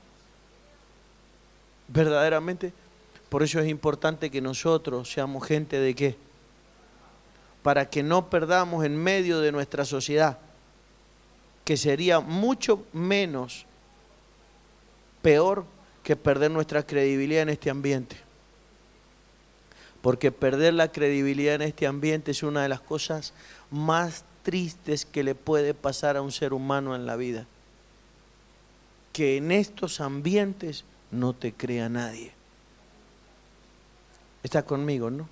Verdaderamente. Por eso es importante que nosotros seamos gente de ¿qué? Para que no perdamos en medio de nuestra sociedad, que sería mucho menos peor que perder nuestra credibilidad en este ambiente. Porque perder la credibilidad en este ambiente es una de las cosas más tristes que le puede pasar a un ser humano en la vida. Que en estos ambientes no te crea nadie. Está conmigo, ¿no?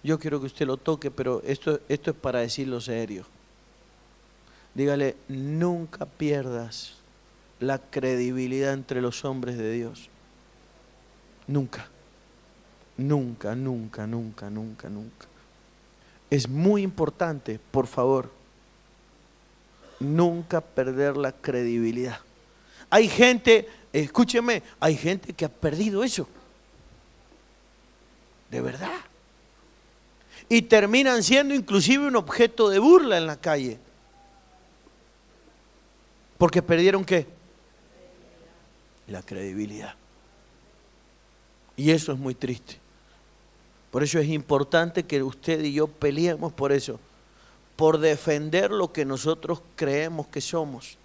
Yo quiero que usted lo toque, pero esto es para decirlo serio. Dígale, nunca pierdas la credibilidad entre los hombres de Dios. Nunca. Nunca, nunca, nunca, nunca, nunca. Es muy importante, por favor, Nunca perder la credibilidad. Hay gente, escúcheme, hay gente que ha perdido eso. De verdad. Y terminan siendo inclusive un objeto de burla en la calle. Porque perdieron ¿qué? La credibilidad. Y eso es muy triste. Por eso es importante que usted y yo peleemos por eso. Por defender lo que nosotros creemos que somos.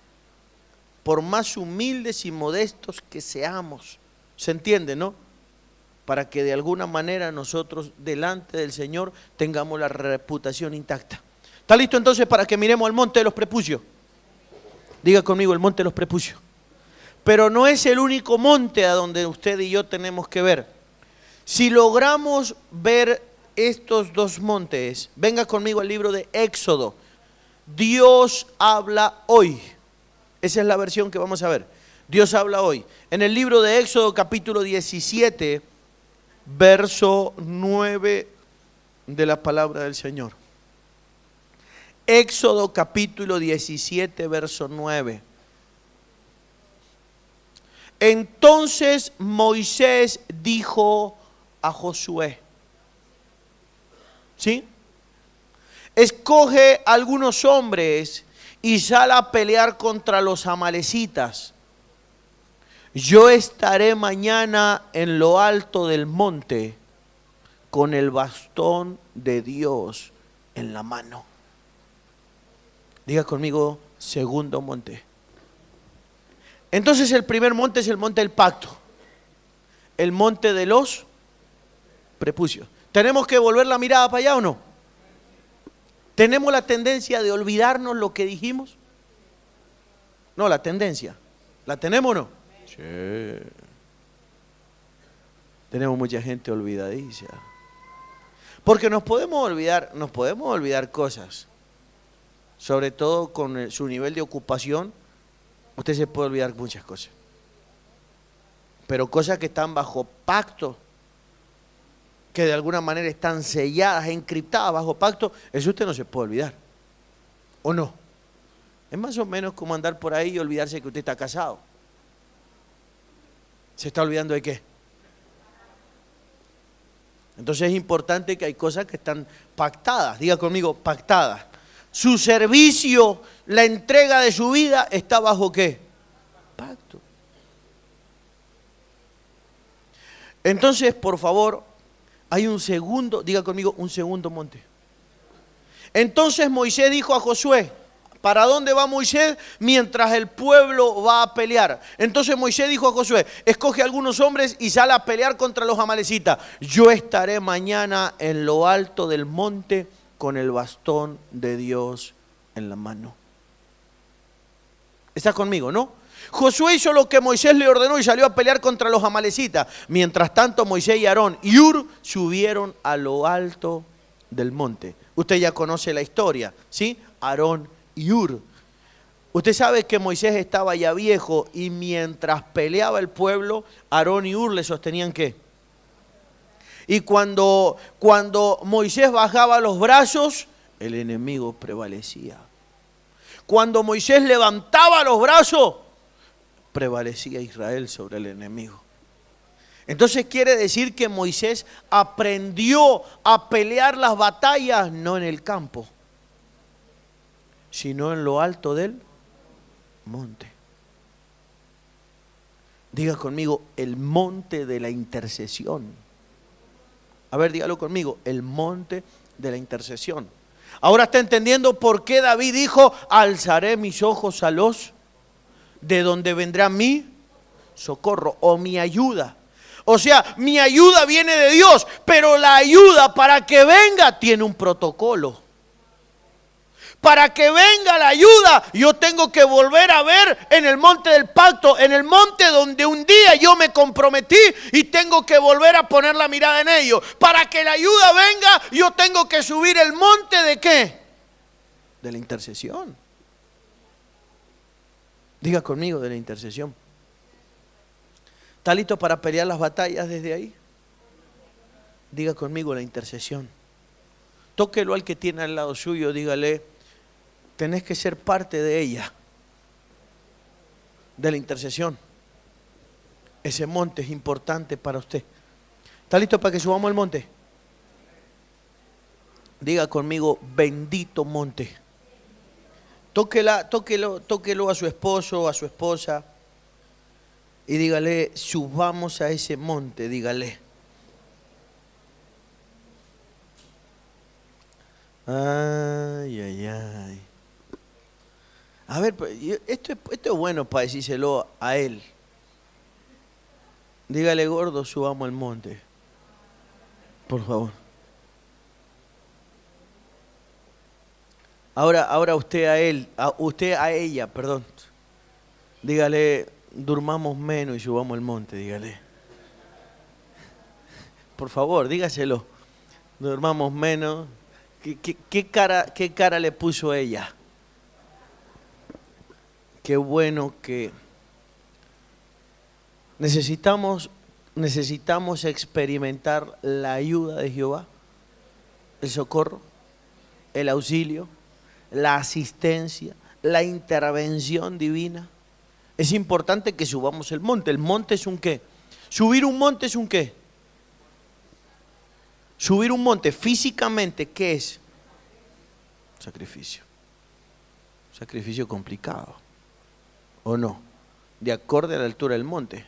Por más humildes y modestos que seamos. ¿Se entiende, no? Para que de alguna manera nosotros delante del Señor tengamos la reputación intacta. ¿Está listo entonces para que miremos al monte de los prepucios? Diga conmigo, el monte de los prepucios. Pero no es el único monte a donde usted y yo tenemos que ver. Si logramos ver estos dos montes, venga conmigo al libro de Éxodo. Dios habla hoy. Esa es la versión que vamos a ver. Dios habla hoy. En el libro de Éxodo capítulo 17, verso 9 de la palabra del Señor. Éxodo capítulo 17, verso 9. Entonces Moisés dijo a Josué, ¿sí? Escoge algunos hombres y sal a pelear contra los amalecitas. Yo estaré mañana en lo alto del monte con el bastón de Dios en la mano. Diga conmigo, segundo monte. Entonces el primer monte es el monte del pacto. El monte de los prepucios. ¿Tenemos que volver la mirada para allá o no? ¿Tenemos la tendencia de olvidarnos lo que dijimos? No, la tendencia. ¿La tenemos o no? Sí. Tenemos mucha gente olvidadiza. Porque nos podemos olvidar cosas. Sobre todo con su nivel de ocupación, usted se puede olvidar muchas cosas. Pero cosas que están bajo pacto, que de alguna manera están selladas, encriptadas bajo pacto, eso usted no se puede olvidar. ¿O no? Es más o menos como andar por ahí y olvidarse que usted está casado. ¿Se está olvidando de qué? Entonces es importante que hay cosas que están pactadas. Diga conmigo, pactadas. Su servicio, la entrega de su vida está bajo ¿qué? Pacto. Entonces, por favor, hay un segundo, diga conmigo, un segundo monte. Entonces Moisés dijo a Josué, ¿para dónde va Moisés? Mientras el pueblo va a pelear. Entonces Moisés dijo a Josué, escoge algunos hombres y sal a pelear contra los amalecitas. Yo estaré mañana en lo alto del monte con el bastón de Dios en la mano. ¿Estás conmigo, no? Josué hizo lo que Moisés le ordenó y salió a pelear contra los amalecitas. Mientras tanto Moisés y Aarón y Hur subieron a lo alto del monte. Usted ya conoce la historia, ¿sí? Aarón y Hur. Usted sabe que Moisés estaba ya viejo y mientras peleaba el pueblo, Aarón y Hur le sostenían ¿qué? Y cuando Moisés bajaba los brazos, el enemigo prevalecía. Cuando Moisés levantaba los brazos, prevalecía Israel sobre el enemigo. Entonces quiere decir que Moisés aprendió a pelear las batallas no en el campo, sino en lo alto del monte. Diga conmigo, el monte de la intercesión. A ver, dígalo conmigo, el monte de la intercesión. Ahora está entendiendo por qué David dijo, alzaré mis ojos a los, de donde vendrá mi socorro o mi ayuda. O sea, mi ayuda viene de Dios, pero la ayuda para que venga tiene un protocolo. Para que venga la ayuda, yo tengo que volver a ver en el monte del pacto, en el monte donde un día yo me comprometí y tengo que volver a poner la mirada en ello. Para que la ayuda venga, yo tengo que subir el monte ¿de qué? De la intercesión. Diga conmigo, de la intercesión. ¿Está listo para pelear las batallas desde ahí? Diga conmigo, la intercesión. Tóquelo al que tiene al lado suyo, dígale, tenés que ser parte de ella, de la intercesión. Ese monte es importante para usted. ¿Está listo para que subamos al monte? Diga conmigo, bendito monte. Tóquelo a su esposo, a su esposa, y dígale, subamos a ese monte, dígale. Ay, ay, ay. A ver, esto es bueno para decírselo a él. Dígale, gordo, subamos al monte. Por favor. Ahora usted a él, usted a ella, perdón. Dígale, durmamos menos y subamos al monte, dígale. Por favor, dígaselo. Durmamos menos. ¿Qué cara le puso ella? Qué bueno que necesitamos experimentar la ayuda de Jehová, el socorro, el auxilio, la asistencia, la intervención divina. Es importante que subamos el monte. ¿El monte es un qué? Subir un monte es un qué. Subir un monte físicamente, ¿qué es? Sacrificio. Sacrificio complicado. ¿O no? De acorde a la altura del monte.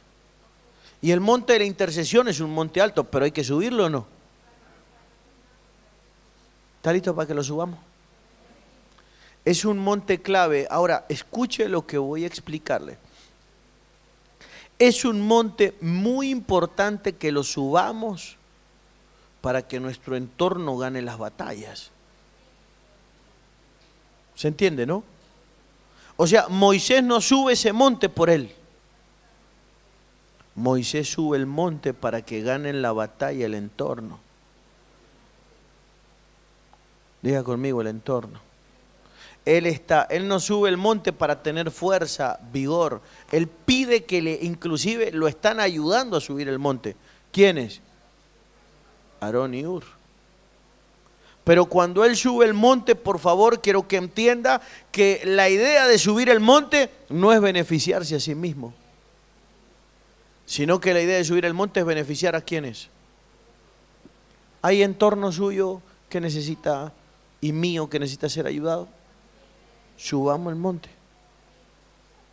Y el monte de la intercesión es un monte alto, pero hay que subirlo o no. ¿Está listo para que lo subamos? Es un monte clave. Ahora, escuche lo que voy a explicarle. Es un monte muy importante que lo subamos para que nuestro entorno gane las batallas. ¿Se entiende, no? O sea, Moisés no sube ese monte por él. Moisés sube el monte para que ganen la batalla el entorno. Diga conmigo, el entorno. Él no sube el monte para tener fuerza, vigor. Él pide que inclusive lo están ayudando a subir el monte. ¿Quiénes? Aarón y Hur. Pero cuando él sube el monte, por favor, quiero que entienda que la idea de subir el monte no es beneficiarse a sí mismo, sino que la idea de subir el monte es beneficiar a quienes. ¿Hay entorno suyo que necesita y mío que necesita ser ayudado? Subamos el monte.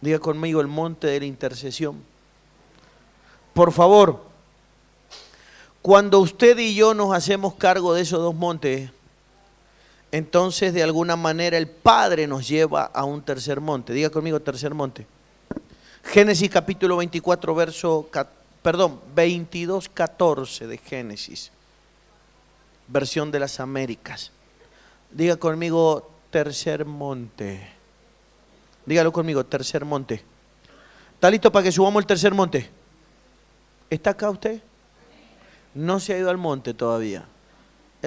Diga conmigo, el monte de la intercesión. Por favor, cuando usted y yo nos hacemos cargo de esos dos montes, entonces de alguna manera el Padre nos lleva a un tercer monte. Diga conmigo, tercer monte. Génesis capítulo 24, 22, 14 de Génesis, versión de las Américas. Diga conmigo, tercer monte. Dígalo conmigo, tercer monte. ¿Está listo para que subamos el tercer monte? ¿Está acá usted? No se ha ido al monte todavía.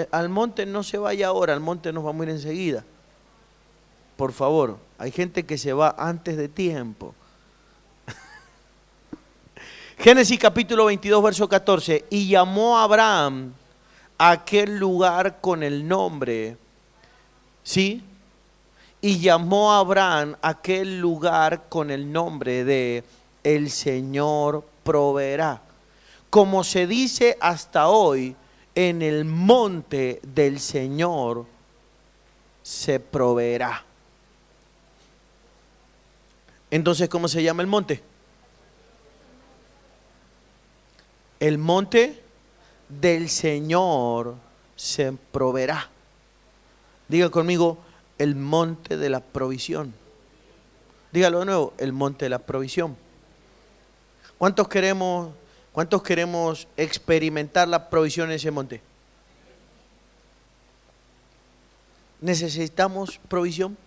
Al monte no se vaya ahora, al monte nos vamos a ir enseguida. Por favor, hay gente que se va antes de tiempo. Génesis capítulo 22, verso 14. Y llamó a Abraham a aquel lugar con el nombre, ¿sí? Y llamó a Abraham a aquel lugar con el nombre de el Señor proveerá. Como se dice hasta hoy, en el monte del Señor se proveerá. Entonces, ¿cómo se llama el monte? El monte del Señor se proveerá. Diga conmigo, el monte de la provisión. Dígalo de nuevo, el monte de la provisión. ¿Cuántos queremos experimentar la provisión en ese monte? ¿Necesitamos provisión?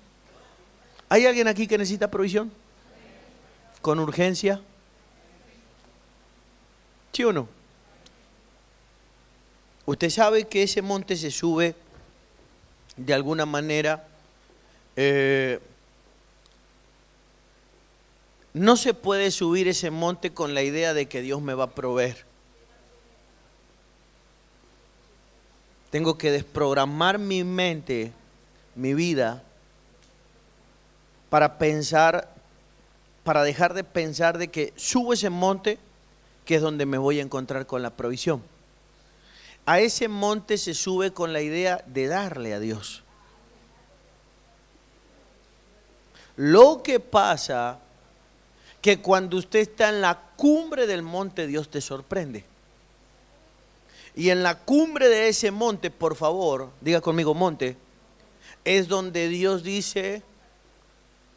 ¿Hay alguien aquí que necesita provisión? ¿Con urgencia? ¿Sí o no? Usted sabe que ese monte se sube de alguna manera. No se puede subir ese monte con la idea de que Dios me va a proveer. Tengo que desprogramar mi mente, mi vida, para pensar, para dejar de pensar de que subo ese monte, que es donde me voy a encontrar con la provisión. A ese monte se sube con la idea de darle a Dios. Lo que pasa que cuando usted está en la cumbre del monte, Dios te sorprende. Y en la cumbre de ese monte, por favor, diga conmigo monte, es donde Dios dice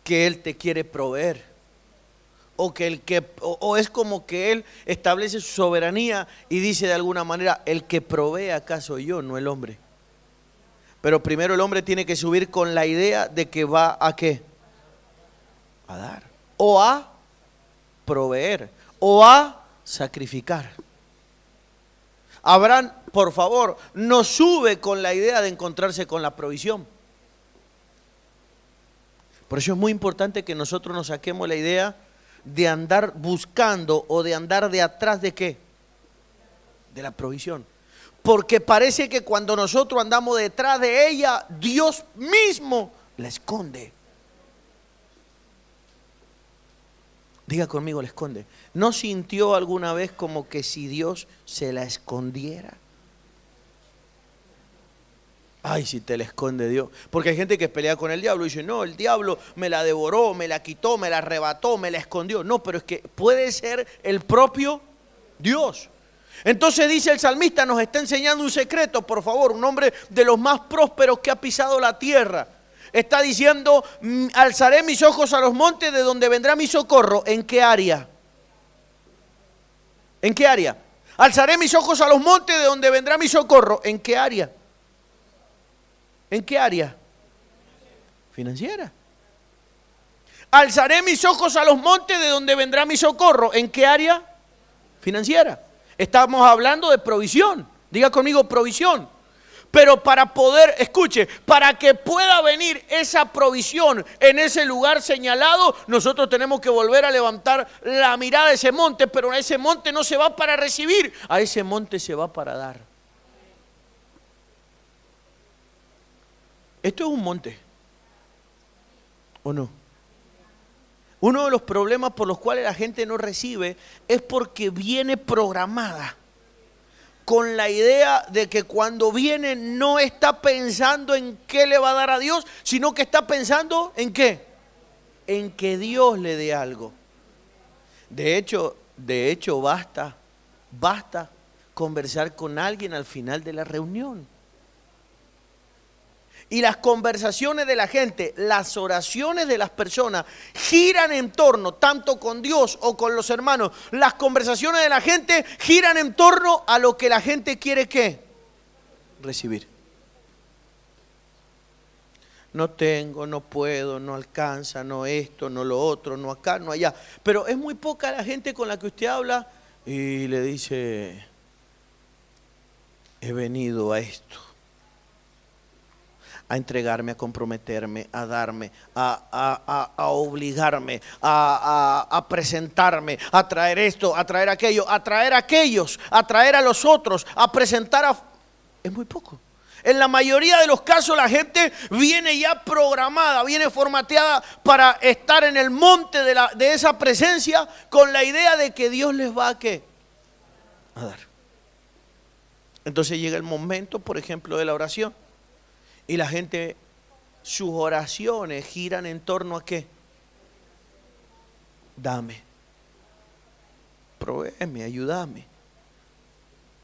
que Él te quiere proveer. O es como que Él establece su soberanía y dice de alguna manera, el que provee acá soy yo, no el hombre. Pero primero el hombre tiene que subir con la idea de que va a ¿qué? A dar, o a proveer, o a sacrificar. Abraham, por favor, no sube con la idea de encontrarse con la provisión. Por eso es muy importante que nosotros nos saquemos la idea de andar buscando o de andar de atrás de ¿qué? De la provisión. Porque parece que cuando nosotros andamos detrás de ella, Dios mismo la esconde. Diga conmigo, la esconde. ¿No sintió alguna vez como que si Dios se la escondiera? Ay, si te la esconde Dios. Porque hay gente que pelea con el diablo y dice, no, el diablo me la devoró, me la quitó, me la arrebató, me la escondió. No, pero es que puede ser el propio Dios. Entonces dice el salmista, nos está enseñando un secreto, por favor, un hombre de los más prósperos que ha pisado la tierra. Está diciendo, alzaré mis ojos a los montes de donde vendrá mi socorro. ¿En qué área? ¿En qué área? Alzaré mis ojos a los montes de donde vendrá mi socorro. ¿En qué área? ¿En qué área? Financiera. Alzaré mis ojos a los montes de donde vendrá mi socorro. ¿En qué área? Financiera. Estamos hablando de provisión. Diga conmigo, provisión. Pero para poder, escuche, para que pueda venir esa provisión en ese lugar señalado, nosotros tenemos que volver a levantar la mirada de ese monte, pero a ese monte no se va para recibir, a ese monte se va para dar. Esto es un monte, ¿o no? Uno de los problemas por los cuales la gente no recibe es porque viene programada con la idea de que cuando viene no está pensando en qué le va a dar a Dios, sino que está pensando en qué, en que Dios le dé algo. De hecho basta conversar con alguien al final de la reunión. Y las conversaciones de la gente, las oraciones de las personas giran en torno, tanto con Dios o con los hermanos, las conversaciones de la gente giran en torno a lo que la gente quiere ¿qué? Recibir. No tengo, no puedo, no alcanza, no esto, no lo otro, no acá, no allá. Pero es muy poca la gente con la que usted habla y le dice, he venido a esto. A entregarme, a comprometerme, a darme, a obligarme, a presentarme, a traer esto, a traer aquello, a traer a aquellos, a traer a los otros, a presentar a... Es muy poco. En la mayoría de los casos la gente viene ya programada, viene formateada para estar en el monte de esa presencia con la idea de que Dios les va a ¿qué? A dar. Entonces llega el momento, por ejemplo, de la oración. Y la gente, sus oraciones giran en torno a ¿qué? Dame, provéeme, ayúdame,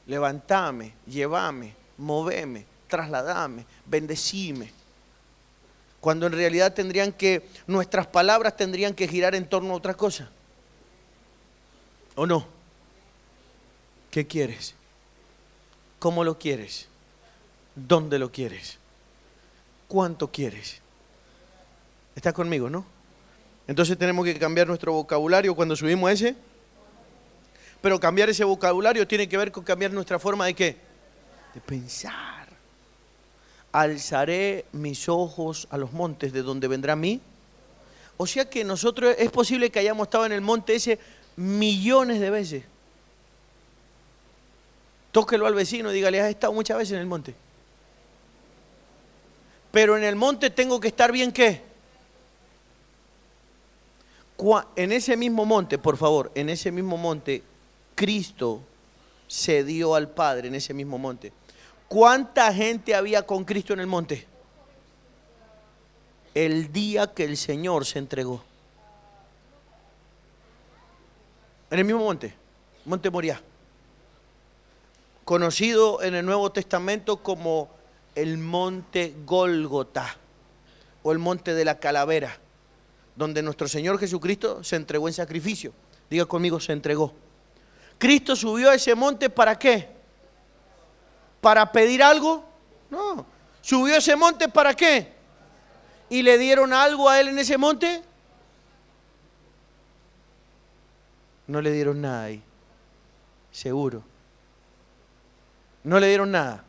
levantame, llévame, moveme, trasladame, bendecime. Cuando en realidad nuestras palabras tendrían que girar en torno a otra cosa. ¿O no? ¿Qué quieres? ¿Cómo lo quieres? ¿Dónde lo quieres? ¿Cuánto quieres? ¿Estás conmigo, no? Entonces tenemos que cambiar nuestro vocabulario cuando subimos ese. Pero cambiar ese vocabulario tiene que ver con cambiar nuestra forma de ¿qué? De pensar. Alzaré mis ojos a los montes de donde vendrá mí. O sea que nosotros es posible que hayamos estado en el monte ese millones de veces. Tóquelo al vecino y dígale, has estado muchas veces en el monte. Pero en el monte tengo que estar bien ¿qué? En ese mismo monte, por favor, en ese mismo monte, Cristo se dio al Padre en ese mismo monte. ¿Cuánta gente había con Cristo en el monte? El día que el Señor se entregó. En el mismo monte, Monte Moriah, conocido en el Nuevo Testamento como el monte Gólgota o el monte de la calavera, donde nuestro Señor Jesucristo se entregó en sacrificio. Diga conmigo, se entregó. ¿Cristo subió a ese monte para qué? ¿Para pedir algo? No. ¿Subió a ese monte para qué? ¿Y le dieron algo a él en ese monte? No le dieron nada ahí, seguro. No le dieron nada.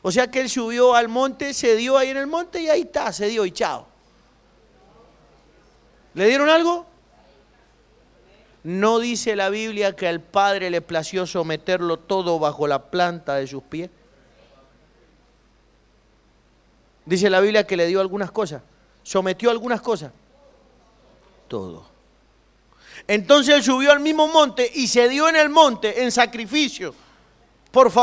O sea que él subió al monte, se dio ahí en el monte y ahí está, se dio y chao. ¿Le dieron algo? ¿No dice la Biblia que al Padre le plació someterlo todo bajo la planta de sus pies? Dice la Biblia que le dio algunas cosas, sometió algunas cosas. Todo. Entonces él subió al mismo monte y se dio en el monte en sacrificio. Por favor.